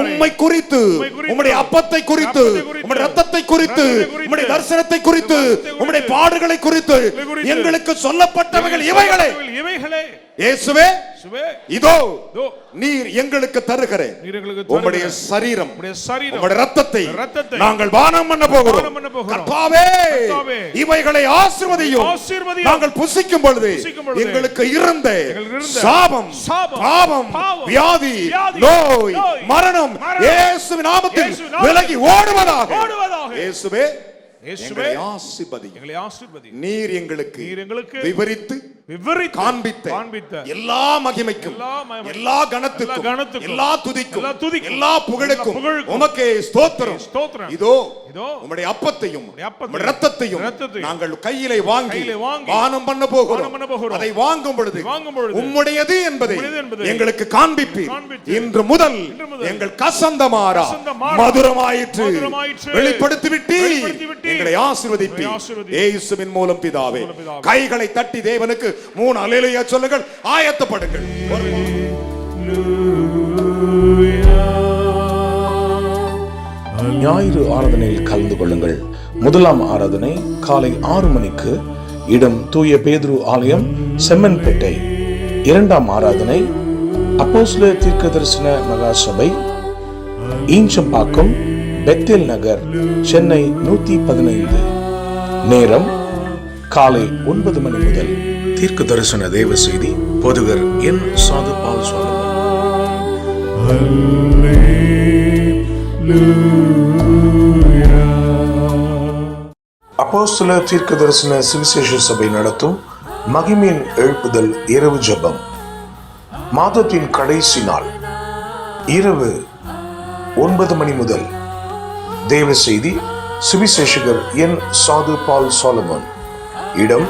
உம்மை குறித்து உம்முடைய அப்பத்தை குறித்து உம்முடைய இரத்தத்தை குறித்து உம்முடைய தரிசனத்தை குறித்து உம்முடைய பாடுகளை குறித்து எங்களுக்கு சொல்லப்பட்டவைகள் இவைகளே. இயேசுவே இதோ நீர் எங்களுக்கு தருகிற உம்முடைய சரீரம் உம்முடைய இரத்தத்தை நாங்கள் பானம் பண்ண போகிறோம். கர்த்தாவே இவைகளை ஆசீர்வதியும். நாங்கள் புசிக்கும் பொழுது எங்களுக்கு இருந்த சாபம் பாவம் வியாதி நோய் மரணம் இயேசுவின் நாமத்தில் விலகி ஓடுவதாக. இயேசுவே எங்களை ஆசீர்வதியும். நீர் எங்களுக்கு விவரித்து காண்பித்த எல்லா மகிமைக்கும் எல்லா கனத்துக்கும் எல்லா துதிக்கும் எல்லா புகழுக்கும் உமக்கே ஸ்தோத்திரம். இதோ உம்முடைய அப்பத்தையும் இரத்தத்தையும் நாங்கள் கையிலே வாங்கி பானம் பண்ண போகிறோம். அதை வாங்கும் பொழுது உம்முடையது என்பதை எங்களுக்கு காண்பிப்பீர். இன்று முதல் எங்கள் கசந்தமாரா மதுரமாயிற்று வெளிப்படுத்திவிட்டு எங்களை ஆசீர்வதிப்பீர். இயேசுவின் மூலம் பிதாவே. கைகளை தட்டி தேவனுக்கு 3 அல்லேலூயா சொல்லுங்கள். ஆயத்தப்படுங்கள். ஞாயிறு ஆராதனையில் கலந்து கொள்ளுங்கள். முதலாம் ஆராதனை காலை 6 மணிக்கு, இடம் தூய பேதுரு ஆலயம், செம்மன்பேட்டை. இரண்டாம் ஆராதனை அப்போஸ்தலர் தீர்க்கதரிசன மகா சபை, ஈஞ்சம்பாக்கம், பெத்தேல் நகர், சென்னை 115. நேரம் காலை 9 மணி முதல். தீர்க்க தரிசன தேவ செய்தி போதகர் என். சாது பால் சோலமன். அப்போஸ்தலர் தீர்க்க தரிசன சுவிசேஷ சபை நடத்தும் மகிமையின் எழுப்புதல் இரவு ஜெபம். மாதத்தின் கடைசி நாள் இரவு 9 மணி முதல். தேவ செய்தி சுவிசேஷகர் என். சாது பால் சோலமன். இடம்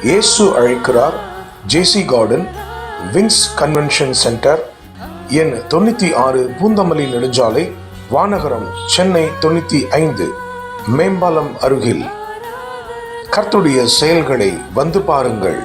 இயேசு அழைக்கிறார், ஜேசி கார்டன், விங்ஸ் கன்வென்ஷன் சென்டர், எண் 96, பூந்தமல்லி நெடுஞ்சாலை, வானகரம், சென்னை 95, மேம்பாலம் அருகில். கர்த்தருடைய செயல்களை வந்து பாருங்கள்.